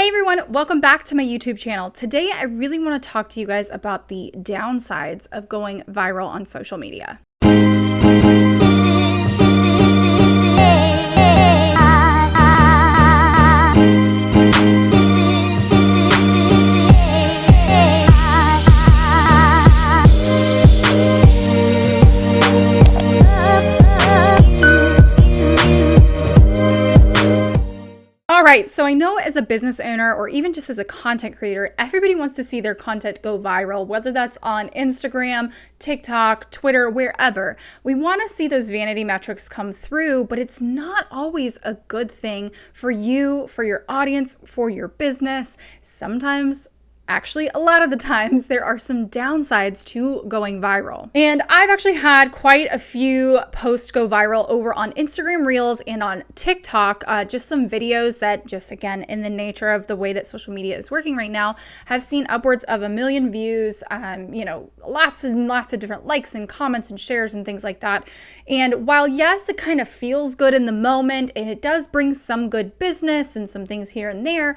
Hey everyone, welcome back to my YouTube channel. Today I really want to talk to you guys about the downsides of going viral on social media. Alright, so I know as a business owner or even just as a content creator, everybody wants to see their content go viral, whether that's on Instagram, TikTok, Twitter, wherever. We want to see those vanity metrics come through, but it's not always a good thing for you, for your audience, for your business. Sometimes, actually, a lot of the times, there are some downsides to going viral. And I've actually had quite a few posts go viral over on Instagram Reels and on TikTok. Just some videos that just, again, in the nature of the way that social media is working right now, have seen upwards of 1 million views, lots and lots of different likes and comments and shares and things like that. And while, yes, it kind of feels good in the moment and it does bring some good business and some things here and there,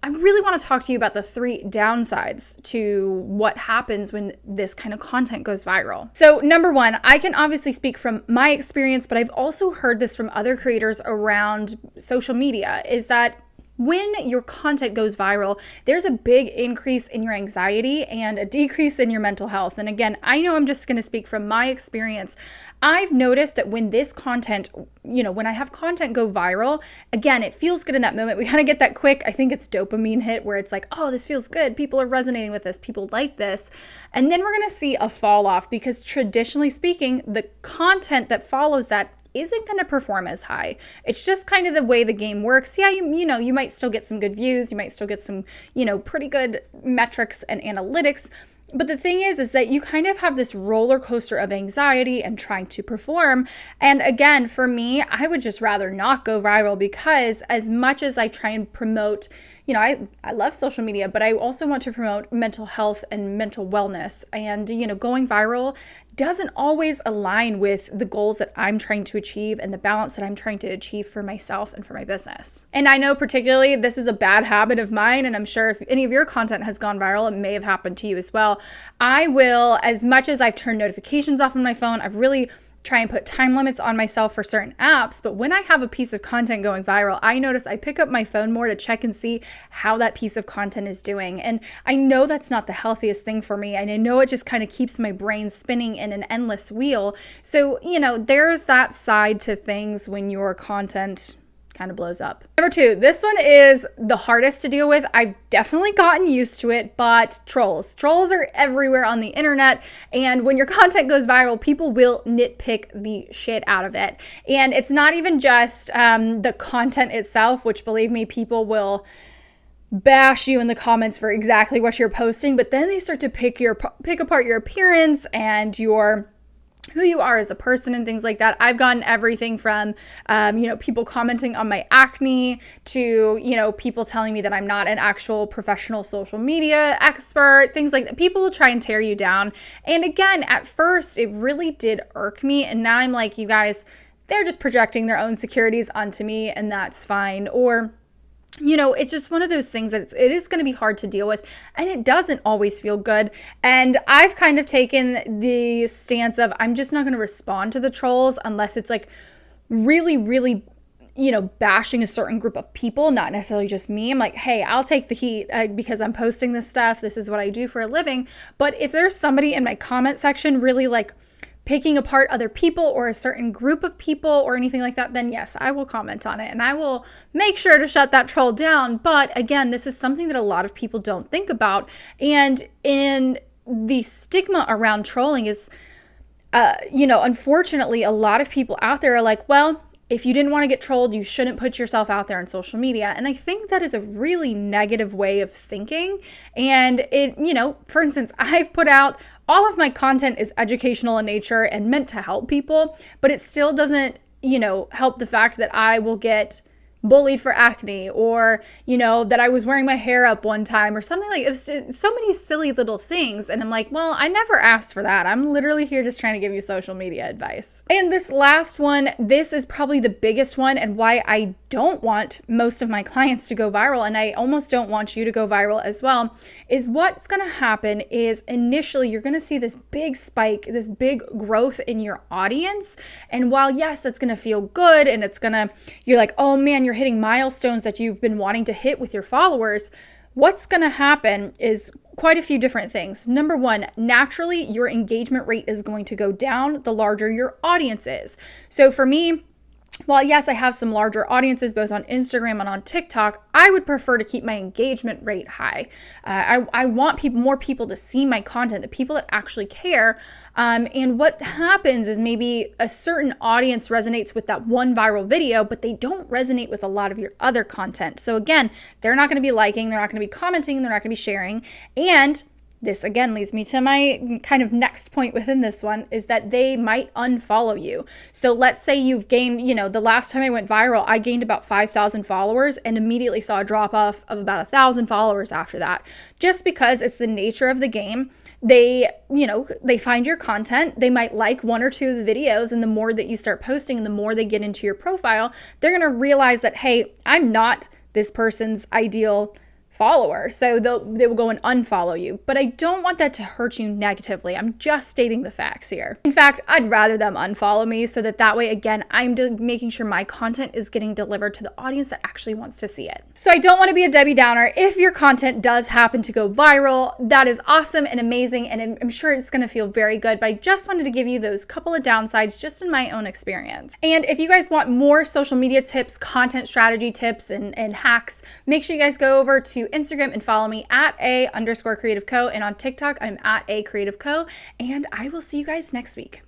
I really want to talk to you about the 3 downsides to what happens when this kind of content goes viral. So number 1, I can obviously speak from my experience, but I've also heard this from other creators around social media, is that when your content goes viral, there's a big increase in your anxiety and a decrease in your mental health. And again, I know I'm just going to speak from my experience. I've noticed that when this content, when I have content go viral, again, it feels good in that moment. We kind of get that quick, I think it's dopamine hit where it's like, oh, this feels good. People are resonating with this. People like this. And then we're going to see a fall off because traditionally speaking, the content that follows that isn't going to perform as high. It's just kind of the way the game works. Yeah, you might still get some good views. You might still get some, pretty good metrics and analytics. But the thing is that you kind of have this roller coaster of anxiety and trying to perform. And again, for me, I would just rather not go viral because as much as I try and promote, I love social media, but I also want to promote mental health and mental wellness. And, going viral doesn't always align with the goals that I'm trying to achieve and the balance that I'm trying to achieve for myself and for my business. And I know particularly this is a bad habit of mine, and I'm sure if any of your content has gone viral, it may have happened to you as well. I will, as much as I've turned notifications off on my phone, I've really try and put time limits on myself for certain apps. But when I have a piece of content going viral, I notice I pick up my phone more to check and see how that piece of content is doing. And I know that's not the healthiest thing for me. And I know it just kind of keeps my brain spinning in an endless wheel. So, there's that side to things when your content kind of blows up. Number 2, this one is the hardest to deal with. I've definitely gotten used to it, but trolls. Trolls are everywhere on the internet, and when your content goes viral, people will nitpick the shit out of it. And it's not even just the content itself, which, believe me, people will bash you in the comments for exactly what you're posting, but then they start to pick apart your appearance and who you are as a person and things like that. I've gotten everything from, people commenting on my acne to, people telling me that I'm not an actual professional social media expert, things like that. People will try and tear you down. And again, at first, it really did irk me. And now I'm like, you guys, they're just projecting their own insecurities onto me, and that's fine. Or it's just one of those things that it is going to be hard to deal with, and it doesn't always feel good. And I've kind of taken the stance of I'm just not going to respond to the trolls unless it's like really, really, bashing a certain group of people, not necessarily just me. I'm like, hey, I'll take the heat because I'm posting this stuff. This is what I do for a living. But if there's somebody in my comment section really like picking apart other people or a certain group of people or anything like that, then yes, I will comment on it and I will make sure to shut that troll down. But again, this is something that a lot of people don't think about. And in the stigma around trolling is, unfortunately, a lot of people out there are like, well, if you didn't want to get trolled, you shouldn't put yourself out there on social media. And I think that is a really negative way of thinking. And it, for instance, I've put out all of my content is educational in nature and meant to help people, but it still doesn't, help the fact that I will get bullied for acne, or, that I was wearing my hair up one time or something. Like, it was so many silly little things. And I'm like, well, I never asked for that. I'm literally here just trying to give you social media advice. And this last one, this is probably the biggest one and why I don't want most of my clients to go viral, and I almost don't want you to go viral as well, is what's going to happen is initially you're going to see this big spike, this big growth in your audience. And while yes, that's going to feel good and you're like, oh man, you're hitting milestones that you've been wanting to hit with your followers, what's going to happen is quite a few different things. Number one, naturally, your engagement rate is going to go down the larger your audience is. So for me, while yes, I have some larger audiences both on Instagram and on TikTok, I would prefer to keep my engagement rate high. I want more people to see my content, the people that actually care. And what happens is maybe a certain audience resonates with that one viral video, but they don't resonate with a lot of your other content. So again, they're not going to be liking, they're not going to be commenting, they're not going to be sharing. And this again leads me to my kind of next point within this one, is that they might unfollow you. So let's say you've gained, the last time I went viral, I gained about 5,000 followers and immediately saw a drop off of about 1,000 followers after that, just because it's the nature of the game. They find your content, they might like one or two of the videos, and the more that you start posting and the more they get into your profile, they're going to realize that, hey, I'm not this person's ideal follower. So they will go and unfollow you. But I don't want that to hurt you negatively. I'm just stating the facts here. In fact, I'd rather them unfollow me so that way, again, I'm making sure my content is getting delivered to the audience that actually wants to see it. So I don't want to be a Debbie Downer. If your content does happen to go viral, that is awesome and amazing, and I'm sure it's going to feel very good, but I just wanted to give you those couple of downsides just in my own experience. And if you guys want more social media tips, content strategy tips, and hacks, make sure you guys go over to Instagram and follow me at @_creativeco, and on TikTok I'm at @creativeco, and I will see you guys next week.